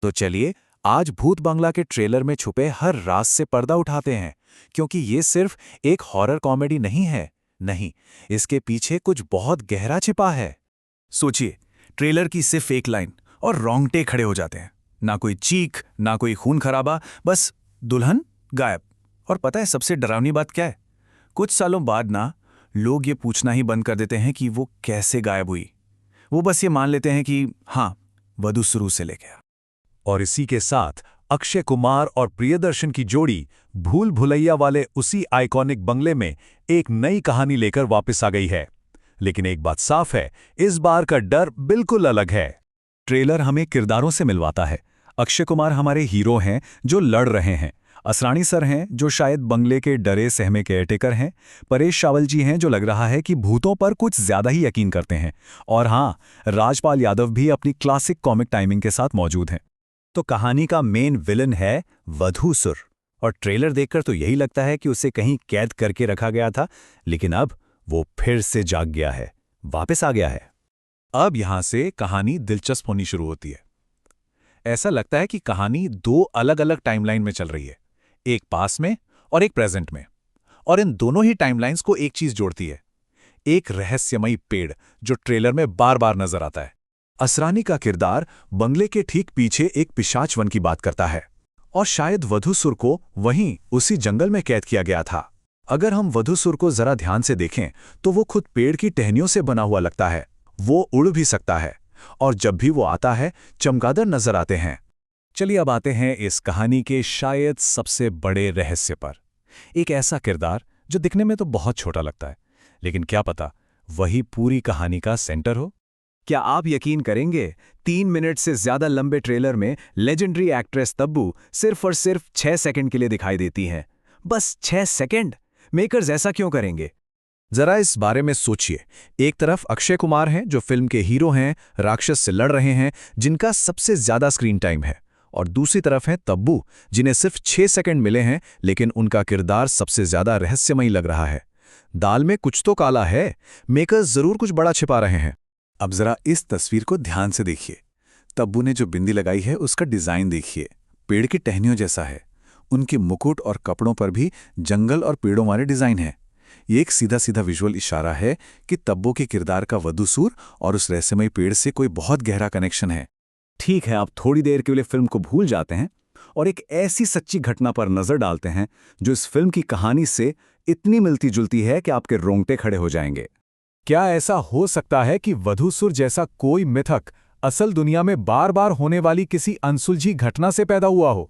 तो चलिए आज भूत बंगला के ट्रेलर में छुपे हर राज से पर्दा उठाते हैं, क्योंकि ये सिर्फ एक हॉरर कॉमेडी नहीं है। नहीं, इसके पीछे कुछ बहुत गहरा छिपा है। सोचिए, ट्रेलर की सिर्फ एक लाइन और रोंगटे खड़े हो जाते हैं। ना कोई चीख, ना कोई खून खराबा, बस दुल्हन गायब। और पता है सबसे डरावनी बात क्या है? कुछ सालों बाद ना लोग ये पूछना ही बंद कर देते हैं कि वो कैसे गायब हुई। वो बस ये मान लेते हैं कि हाँ, वधू शुरू से ले गया। और इसी के साथ अक्षय कुमार और प्रियदर्शन की जोड़ी भूल भुलैया वाले उसी आइकॉनिक बंगले में एक नई कहानी लेकर वापस आ गई है। लेकिन एक बात साफ है, इस बार का डर बिल्कुल अलग है। ट्रेलर हमें किरदारों से मिलवाता है। अक्षय कुमार हमारे हीरो हैं जो लड़ रहे हैं। असरानी सर हैं जो शायद बंगले के डरे सहमे केयरटेकर हैं। परेश रावल जी हैं जो लग रहा है कि भूतों पर कुछ ज्यादा ही यकीन करते हैं। और हाँ, राजपाल यादव भी अपनी क्लासिक कॉमिक टाइमिंग के साथ मौजूद हैं। तो कहानी का मेन विलन है वधूसुर। और ट्रेलर देखकर तो यही लगता है कि उसे कहीं कैद करके रखा गया था, लेकिन अब वो फिर से जाग गया है, वापस आ गया है। अब यहां से कहानी दिलचस्प होनी शुरू होती है। ऐसा लगता है कि कहानी दो अलग अलग टाइमलाइन में चल रही है, एक पास में और एक प्रेजेंट में। और इन दोनों ही टाइमलाइंस को एक चीज जोड़ती है, एक रहस्यमयी पेड़ जो ट्रेलर में बार बार नजर आता है। असरानी का किरदार बंगले के ठीक पीछे एक पिशाच वन की बात करता है, और शायद वधूसुर को वहीं उसी जंगल में कैद किया गया था। अगर हम वधूसुर को जरा ध्यान से देखें तो वो खुद पेड़ की टहनियों से बना हुआ लगता है। वो उड़ भी सकता है, और जब भी वो आता है चमगादड़ नजर आते हैं। चलिए अब आते हैं इस कहानी के शायद सबसे बड़े रहस्य पर। एक ऐसा किरदार जो दिखने में तो बहुत छोटा लगता है, लेकिन क्या पता वही पूरी कहानी का सेंटर हो। क्या आप यकीन करेंगे, 3 मिनट से ज्यादा लंबे ट्रेलर में लेजेंडरी एक्ट्रेस तब्बू सिर्फ और सिर्फ 6 सेकंड के लिए दिखाई देती हैं। बस 6 सेकंड। मेकर्स ऐसा क्यों करेंगे? जरा इस बारे में सोचिए। एक तरफ अक्षय कुमार हैं जो फिल्म के हीरो हैं, राक्षस से लड़ रहे हैं, जिनका सबसे ज्यादा स्क्रीन टाइम है। और दूसरी तरफ है तब्बू, जिन्हें सिर्फ 6 सेकंड मिले हैं, लेकिन उनका किरदार सबसे ज्यादा रहस्यमयी लग रहा है। दाल में कुछ तो काला है। मेकर्स जरूर कुछ बड़ा छिपा रहे हैं। अब जरा इस तस्वीर को ध्यान से देखिए। तब्बू ने जो बिंदी लगाई है उसका डिजाइन देखिए, पेड़ की टहनियों जैसा है। उनके मुकुट और कपड़ों पर भी जंगल और पेड़ों वाले डिजाइन है। ये एक सीधा सीधा विजुअल इशारा है कि तब्बू के किरदार का वधूसुर और उस रहस्यमयी पेड़ से कोई बहुत गहरा कनेक्शन है। ठीक है, आप थोड़ी देर के लिए फिल्म को भूल जाते हैं और एक ऐसी सच्ची घटना पर नजर डालते हैं जो इस फिल्म की कहानी से इतनी मिलती जुलती है कि आपके रोंगटे खड़े हो जाएंगे। क्या ऐसा हो सकता है कि वधूसुर जैसा कोई मिथक असल दुनिया में बार बार होने वाली किसी अनसुलझी घटना से पैदा हुआ हो?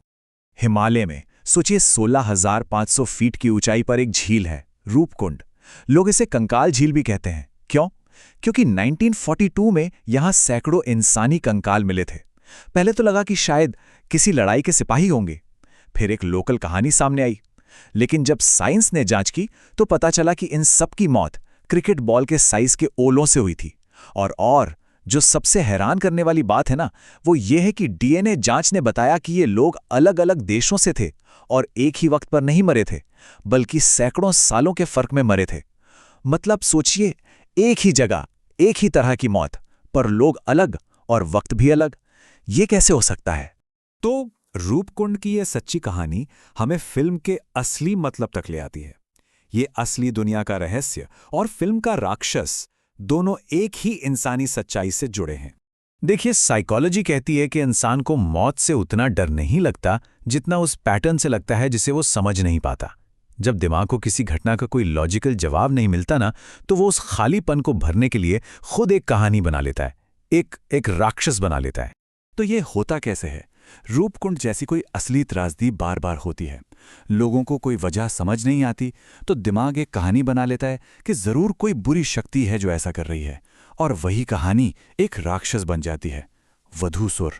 हिमालय में सोचिए 16,500 फीट की ऊंचाई पर एक झील है, रूपकुंड। लोग इसे कंकाल झील भी कहते हैं। क्यों? क्योंकि 1942 में यहां सैकड़ों इंसानी कंकाल मिले थे। पहले तो लगा कि शायद किसी लड़ाई के सिपाही होंगे। फिर एक लोकल कहानी सामने आई, लेकिन जब साइंस ने जांच की तो पता चला कि इन सब की मौत क्रिकेट बॉल के साइज के ओलों से हुई थी। और जो सबसे हैरान करने वाली बात है ना, वो ये है कि डीएनए जांच ने बताया कि ये लोग अलग अलग देशों से थे और एक ही वक्त पर नहीं मरे थे, बल्कि सैकड़ों सालों के फर्क में मरे थे। मतलब सोचिए, एक ही जगह, एक ही तरह की मौत, पर लोग अलग और वक्त भी अलग। ये कैसे हो सकता है? तो रूपकुंड की यह सच्ची कहानी हमें फिल्म के असली मतलब तक ले आती है। ये असली दुनिया का रहस्य और फिल्म का राक्षस दोनों एक ही इंसानी सच्चाई से जुड़े हैं। देखिए, साइकोलॉजी कहती है कि इंसान को मौत से उतना डर नहीं लगता जितना उस पैटर्न से लगता है जिसे वो समझ नहीं पाता। जब दिमाग को किसी घटना का कोई लॉजिकल जवाब नहीं मिलता ना, तो वो उस खालीपन को भरने के लिए खुद एक कहानी बना लेता है, एक राक्षस बना लेता है। तो ये होता कैसे है? रूपकुंड जैसी कोई असली त्रासदी बार बार होती है, लोगों को कोई वजह समझ नहीं आती, तो दिमाग एक कहानी बना लेता है कि जरूर कोई बुरी शक्ति है जो ऐसा कर रही है, और वही कहानी एक राक्षस बन जाती है, वधूसुर।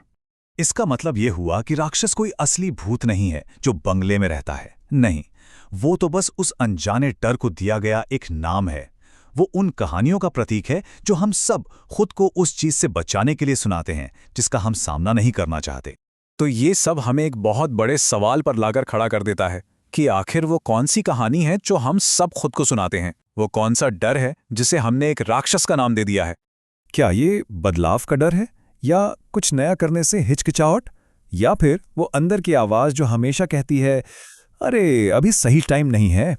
इसका मतलब यह हुआ कि राक्षस कोई असली भूत नहीं है जो बंगले में रहता है। नहीं, वो तो बस उस अनजाने डर को दिया गया एक नाम है। वो उन कहानियों का प्रतीक है जो हम सब खुद को उस चीज से बचाने के लिए सुनाते हैं जिसका हम सामना नहीं करना चाहते। तो ये सब हमें एक बहुत बड़े सवाल पर लाकर खड़ा कर देता है कि आखिर वो कौन सी कहानी है जो हम सब खुद को सुनाते हैं? वो कौन सा डर है जिसे हमने एक राक्षस का नाम दे दिया है? क्या ये बदलाव का डर है, या कुछ नया करने से हिचकिचाहट, या फिर वो अंदर की आवाज़ जो हमेशा कहती है, अरे अभी सही टाइम नहीं है।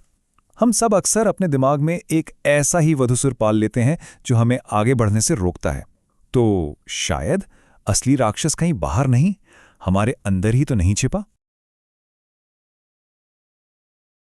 हम सब अक्सर अपने दिमाग में एक ऐसा ही वधुसुर पाल लेते हैं जो हमें आगे बढ़ने से रोकता है। तो शायद असली राक्षस कहीं बाहर नहीं, हमारे अंदर ही तो नहीं छिपा।